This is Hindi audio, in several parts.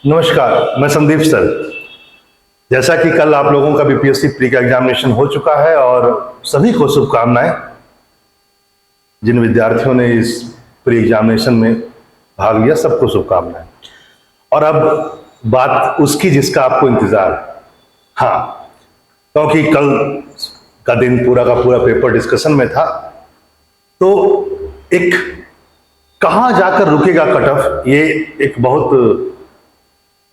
नमस्कार, मैं संदीप सर। जैसा कि कल आप लोगों का बीपीएससी प्री का एग्जामिनेशन हो चुका है और सभी को शुभकामनाएं जिन विद्यार्थियों ने इस प्री एग्जामिनेशन में भाग लिया, सबको शुभकामनाएं। और अब बात उसकी जिसका आपको इंतजार है। हाँ, क्योंकि कल का दिन पूरा का पूरा पेपर डिस्कशन में था, तो एक कहां जाकर रुकेगा कट ऑफ, ये एक बहुत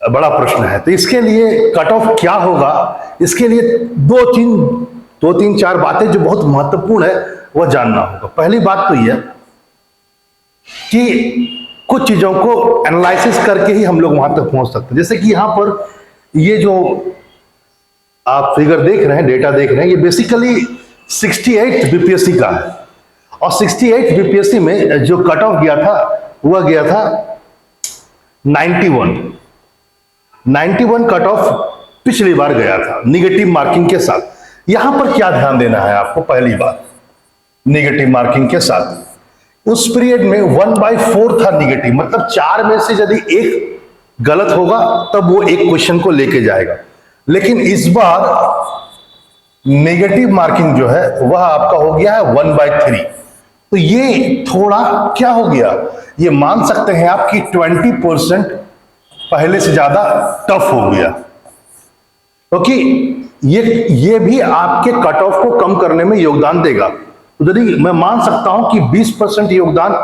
बड़ा प्रश्न है। तो इसके लिए कट ऑफ क्या होगा, इसके लिए दो तीन चार बातें जो बहुत महत्वपूर्ण है वह जानना होगा। पहली बात तो यह कि कुछ चीजों को एनालिसिस करके ही हम लोग वहां तक पहुंच सकते हैं। जैसे कि यहां पर ये जो आप फिगर देख रहे हैं, डेटा देख रहे हैं, ये बेसिकली 68 बीपीएससी का है। और 68 बीपीएससी में जो कट ऑफ गया था वह गया था 91 कट ऑफ पिछली बार गया था निगेटिव मार्किंग के साथ। यहां पर क्या ध्यान देना है आपको, पहली बात निगेटिव मार्किंग के साथ उस पीरियड में 1/4 था निगेटिव, मतलब 4 में से यदि एक गलत होगा तब वो एक क्वेश्चन को लेके जाएगा। लेकिन इस बार नेगेटिव मार्किंग जो है वह आपका हो गया है 1/3। तो ये थोड़ा क्या हो गया, ये मान सकते हैं आप कि 20% पहले से ज्यादा टफ हो गया, क्योंकि ये भी आपके कट ऑफ को कम करने में योगदान देगा। तो यदि मैं मान सकता हूं कि 20% योगदान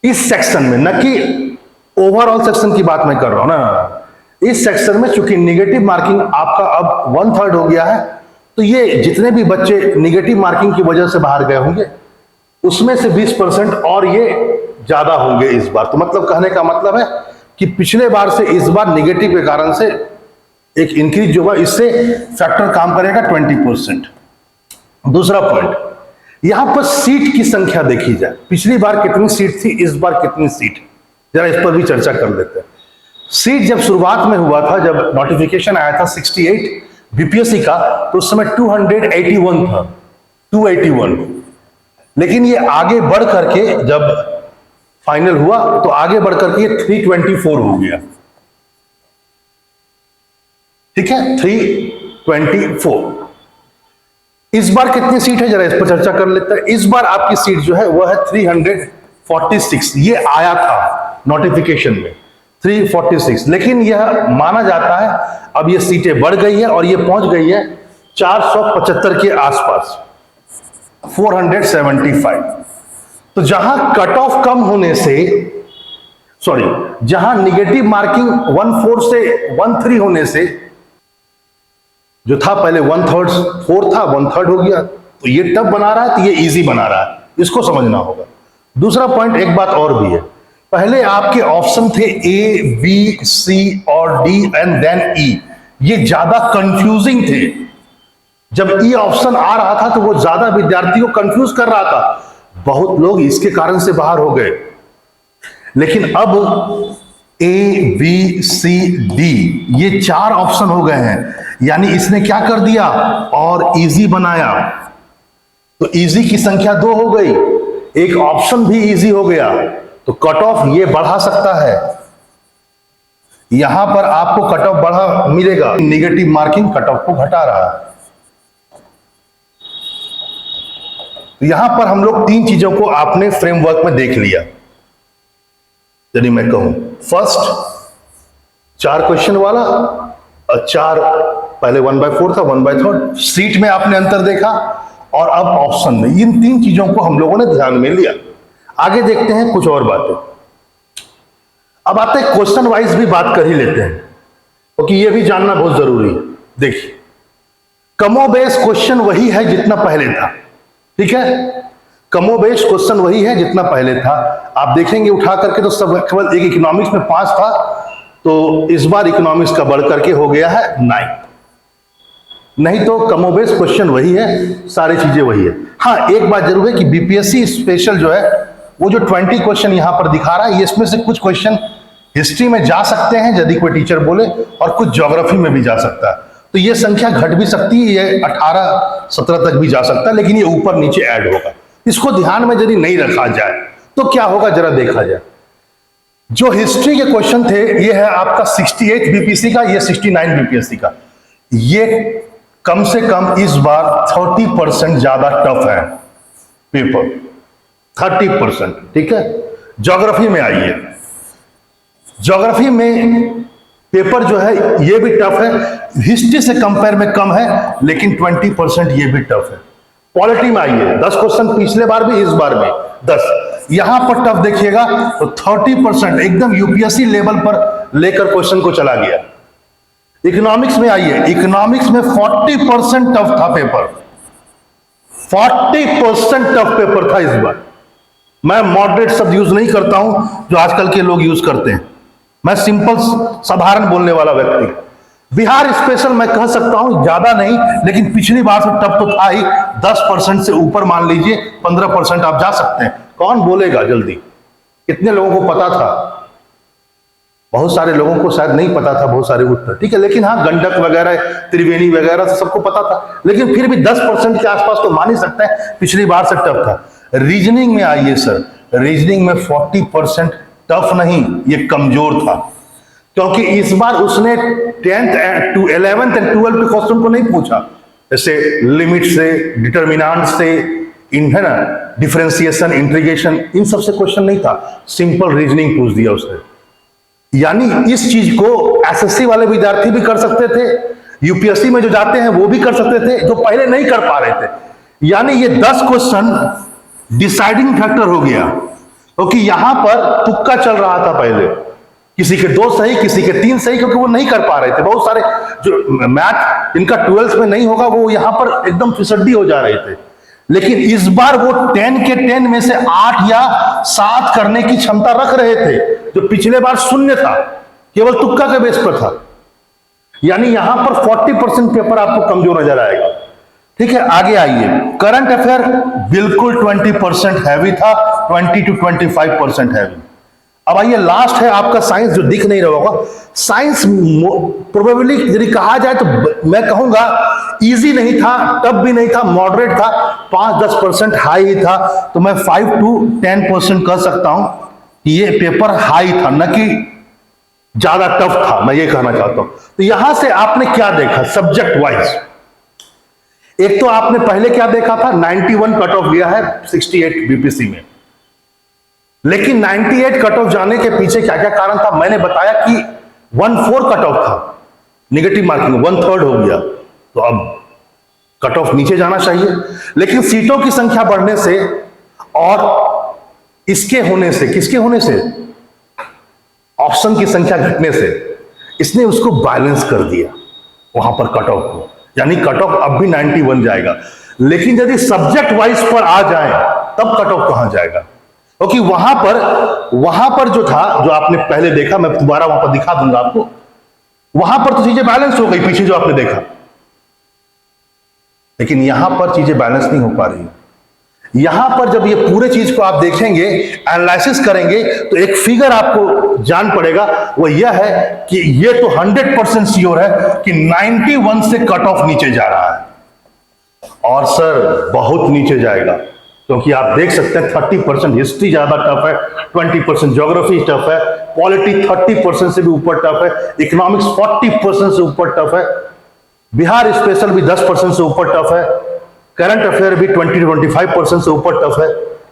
इस सेक्शन में, न कि ओवरऑल सेक्शन की बात मैं कर रहा हूं ना, इस सेक्शन में चूंकि निगेटिव मार्किंग आपका अब 1/3 हो गया है, तो ये जितने भी बच्चे निगेटिव मार्किंग की वजह से बाहर गए होंगे उसमें से 20% और ये ज्यादा होंगे इस बार। तो मतलब कहने का मतलब है कि पिछले बार से इस बार निगेटिव के कारण से एक इंक्रीज जो हुआ, इससे फैक्टर काम करेगा 20%। दूसरा पॉइंट, यहां पर सीट की संख्या देखी जाए, पिछली बार कितनी सीट थी, इस बार कितनी सीट, जरा इस पर भी चर्चा कर लेते हैं। सीट जब शुरुआत में हुआ था, जब नोटिफिकेशन आया था 68 बीपीएससी का, तो उस समय 281 था, 281। लेकिन ये आगे बढ़ करके जब फाइनल हुआ तो आगे बढ़ करके 324 हो गया। ठीक है, 324। इस बार कितनी सीट है, जरा इस पर चर्चा कर लेते हैं। इस बार आपकी सीट जो है वह है 346। ये आया था नोटिफिकेशन में 346, लेकिन यह माना जाता है अब ये सीटें बढ़ गई है और ये पहुंच गई है 475 के आसपास, 475। तो जहां कट ऑफ कम होने से, जहां निगेटिव मार्किंग 1/4 से 1/3 होने से, जो था पहले 1/3 था 1/3 हो गया, तो ये टफ बना रहा है, तो ये इजी बना रहा है, इसको समझना होगा। दूसरा पॉइंट, एक बात और भी है, पहले आपके ऑप्शन थे ए, बी, सी और डी एंड देन ई। ये ज्यादा कंफ्यूजिंग थे। जब ई ऑप्शन आ रहा था तो वो ज्यादा विद्यार्थी को कंफ्यूज कर रहा था, बहुत लोग इसके कारण से बाहर हो गए। लेकिन अब ए, बी, सी, डी ये 4 ऑप्शन हो गए हैं, यानी इसने क्या कर दिया और इजी बनाया। तो इजी की संख्या 2 हो गई, एक ऑप्शन भी इजी हो गया, तो कट ऑफ ये बढ़ा सकता है। यहां पर आपको कट ऑफ बढ़ा मिलेगा, नेगेटिव मार्किंग कट ऑफ को घटा रहा है। तो यहां पर हम लोग 3 चीजों को आपने फ्रेमवर्क में देख लिया। यदि मैं कहूं, फर्स्ट 4 क्वेश्चन वाला और 4 पहले 1/4 था, 1/3 सीट में आपने अंतर देखा, और अब ऑप्शन में, इन 3 चीजों को हम लोगों ने ध्यान में लिया। आगे देखते हैं कुछ और बातें। अब आते हैं क्वेश्चन वाइज भी बात कर ही लेते हैं, क्योंकि यह भी जानना बहुत जरूरी है। देखिए, कमोबेश क्वेश्चन वही है जितना पहले था। ठीक है, कमोबेश क्वेश्चन वही है जितना पहले था। आप देखेंगे उठा करके तो सब केवल एक इकोनॉमिक्स में 5 था, तो इस बार इकोनॉमिक्स का बढ़ करके हो गया है 9। नहीं तो कमोबेश क्वेश्चन वही है, सारी चीजें वही है। हाँ, एक बात जरूर है कि बीपीएससी स्पेशल जो है वो जो 20 क्वेश्चन यहां पर दिखा रहा है, ये इसमें से कुछ क्वेश्चन हिस्ट्री में जा सकते हैं यदि कोई टीचर बोले, और कुछ ज्योग्राफी में भी जा सकता है। तो ये संख्या घट भी सकती है, ये 18-17 तक भी जा सकता है, लेकिन ये ऊपर नीचे ऐड होगा। इसको ध्यान में यदि नहीं रखा जाए तो क्या होगा, जरा देखा जाए। जो हिस्ट्री के क्वेश्चन थे, ये है आपका 68 बीपीएससी का, ये 69 बीपीएससी का। ये कम से कम इस बार 30% ज्यादा टफ है पेपर, 30%। ठीक है, ज्योग्राफी में आइए। ज्योग्राफी में पेपर जो है ये भी टफ है, हिस्ट्री से कंपेयर में कम है, लेकिन 20% ये भी टफ है। पॉलिटी में आइए, 10 क्वेश्चन पिछले बार भी, इस बार भी 10। यहां पर टफ देखिएगा तो 30% एकदम यूपीएससी लेवल पर लेकर क्वेश्चन को चला गया। इकोनॉमिक्स में आइए, इकोनॉमिक्स में 40% टफ था पेपर, 40% टफ पेपर था इस बार। मैं मॉडरेट शब्द यूज नहीं करता हूं जो आजकल के लोग यूज करते हैं, मैं सिंपल साधारण बोलने वाला व्यक्ति। बिहार स्पेशल मैं कह सकता हूं ज्यादा नहीं, लेकिन पिछली बार से टफ तो था ही। 10% से ऊपर मान लीजिए, 15% आप जा सकते हैं। कौन बोलेगा जल्दी? कितने लोगों को पता था? बहुत सारे लोगों को शायद नहीं पता था बहुत सारे उत्तर। ठीक है, लेकिन हाँ, गंडक वगैरह, त्रिवेणी वगैरह तो सबको पता था, लेकिन फिर भी 10% के आसपास तो मान ही सकते हैं पिछली बार से टफ था। रीजनिंग में आइए सर, रीजनिंग में 40% टफ नहीं, ये कमजोर था, क्योंकि इस बार उसने 10th, 11th और 12th के क्वेश्चन को नहीं पूछा, जैसे लिमिट से, डिटर्मिनेंट से, है ना, डिफरेंशिएशन, इंटीग्रेशन, इन सब से क्वेश्चन नहीं था। सिंपल रीजनिंग पूछ दिया उसने। यानी इस चीज को एसएससी वाले विद्यार्थी भी कर सकते थे, यूपीएससी में जो जाते हैं वो भी कर सकते थे, जो पहले नहीं कर पा रहे थे। यानी ये 10 क्वेश्चन डिसाइडिंग फैक्टर हो गया, क्योंकि यहां पर तुक्का चल रहा था पहले, किसी के 2 सही, किसी के 3 सही, क्योंकि वो नहीं कर पा रहे थे। बहुत सारे जो मैथ इनका 12th में नहीं होगा, वो यहां पर एकदम फिसड्डी हो जा रहे थे। लेकिन इस बार वो 10 के 10 में से 8 या 7 करने की क्षमता रख रहे थे, जो पिछले बार शून्य था, केवल तुक्का के बेस पर था। यानी यहां पर 40% पेपर आपको कमजोर नजर आएगा। ठीक है, आगे आइए। करंट अफेयर बिल्कुल 20% हैवी था, 20 to 25% हैवी। अब आइए, लास्ट है आपका साइंस, जो दिख नहीं रहा होगा। साइंस प्रोबेबली यदि कहा जाए तो मैं कहूंगा इजी नहीं था, टफ भी नहीं था, मॉडरेट था, 5-10% हाई ही था। तो मैं 5 to 10% कह सकता हूं कि ये पेपर हाई था, न कि ज्यादा टफ था, मैं ये कहना चाहता हूं। तो यहां से आपने क्या देखा सब्जेक्ट वाइज? एक तो आपने पहले क्या देखा था, 91 कट ऑफ गया है 68 बीपीएससी में, लेकिन 98 कट ऑफ जाने के पीछे क्या क्या कारण था मैंने बताया कि 1/4 कट ऑफ था, नेगेटिव मार्किंग 1/3 हो गया, तो अब कट ऑफ नीचे जाना चाहिए। लेकिन सीटों की संख्या बढ़ने से और इसके होने से, किसके होने से, ऑप्शन की संख्या घटने से, इसने उसको बैलेंस कर दिया वहां पर कट ऑफ को। यानी कट ऑफ अब भी 91 जाएगा, लेकिन यदि सब्जेक्ट वाइज पर आ जाए तब कट ऑफ कहां जाएगा? क्योंकि वहां पर जो था, जो आपने पहले देखा, मैं दोबारा वहां पर दिखा दूंगा आपको, वहां पर तो चीजें बैलेंस हो गई पीछे जो आपने देखा, लेकिन यहां पर चीजें बैलेंस नहीं हो पा रही। यहां पर जब ये पूरे चीज को आप देखेंगे, एनालिसिस करेंगे, तो एक फिगर आपको जान पड़ेगा, वो यह है कि ये तो 100% श्योर है कि 91 से कट ऑफ नीचे जा रहा है, और सर बहुत नीचे जाएगा, क्योंकि आप देख सकते हैं 30% हिस्ट्री ज्यादा टफ है, 20% ज्योग्राफी टफ है, पॉलिटी 30% से भी ऊपर टफ है, इकोनॉमिक्स 40% से ऊपर टफ है, बिहार स्पेशल भी 10% से ऊपर टफ है, करंट अफेयर भी 20-25% से ऊपर टफ है,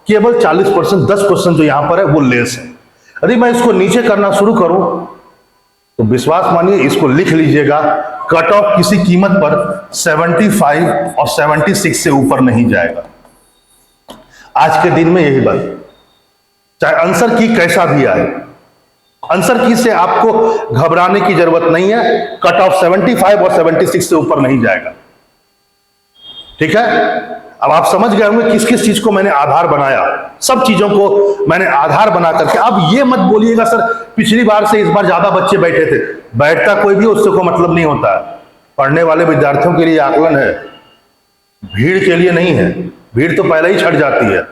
केवल 40%, 10% जो यहां पर है वो लेस है। यदि मैं इसको नीचे करना शुरू करूं तो विश्वास मानिए, इसको लिख लीजिएगा, कट ऑफ किसी कीमत पर 75 और 76 से ऊपर नहीं जाएगा आज के दिन में। यही बात, चाहे आंसर की कैसा भी आए, आंसर की से आपको घबराने की जरूरत नहीं है। कट ऑफ 75 और 76 से ऊपर नहीं जाएगा। ठीक है, अब आप समझ गए होंगे किस किस चीज को मैंने आधार बनाया, सब चीजों को मैंने आधार बना करके। अब ये मत बोलिएगा सर पिछली बार से इस बार ज्यादा बच्चे बैठे थे, बैठता कोई भी उससे कोई मतलब नहीं होता है। पढ़ने वाले विद्यार्थियों के लिए आकलन है, भीड़ के लिए नहीं है। भीड़ तो पहले ही छट जाती है।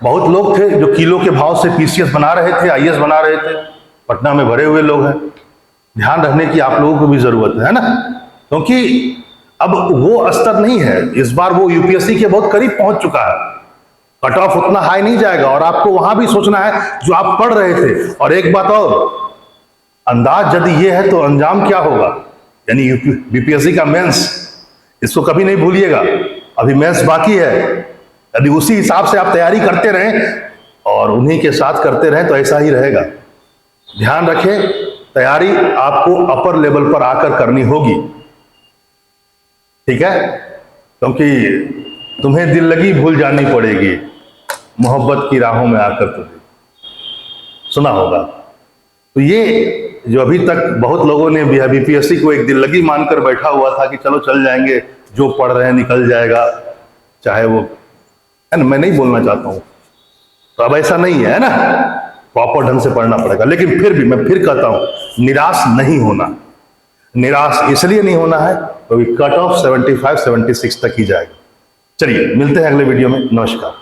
बहुत लोग थे जो किलो के भाव से पीसीएस बना रहे थे, आईएएस बना रहे थे, पटना में भरे हुए लोग हैं। ध्यान रखने की आप लोगों को भी जरूरत है ना, क्योंकि अब वो स्तर नहीं है। इस बार वो यूपीएससी के बहुत करीब पहुंच चुका है। कट ऑफ उतना हाई नहीं जाएगा, और आपको वहां भी सोचना है जो आप पढ़ रहे थे। और एक बात और, अंदाज यदि ये है तो अंजाम क्या होगा, यानी बीपीएससी का मेंस, इसको कभी नहीं भूलिएगा। अभी मेंस बाकी है, यदि उसी हिसाब से आप तैयारी करते रहें और उन्हीं के साथ करते रहें तो ऐसा ही रहेगा। ध्यान रखें, तैयारी आपको अपर लेवल पर आकर करनी होगी, ठीक है? क्योंकि तुम्हें दिल लगी भूल जानी पड़ेगी, मोहब्बत की राहों में आकर तुझे, सुना होगा। तो ये जो अभी तक बहुत लोगों ने बीपीएससी को एक दिल लगी मानकर बैठा हुआ था कि चलो चल जाएंगे, जो पढ़ रहे हैं निकल जाएगा, चाहे वो, है ना, मैं नहीं बोलना चाहता हूं, तो अब ऐसा नहीं है ना, प्रॉपर ढंग से पढ़ना पड़ेगा। लेकिन फिर भी मैं फिर कहता हूं, निराश नहीं होना। निराश इसलिए नहीं होना है क्योंकि कट ऑफ 75-76 तक ही जाएगा। चलिए मिलते हैं अगले वीडियो में, नमस्कार।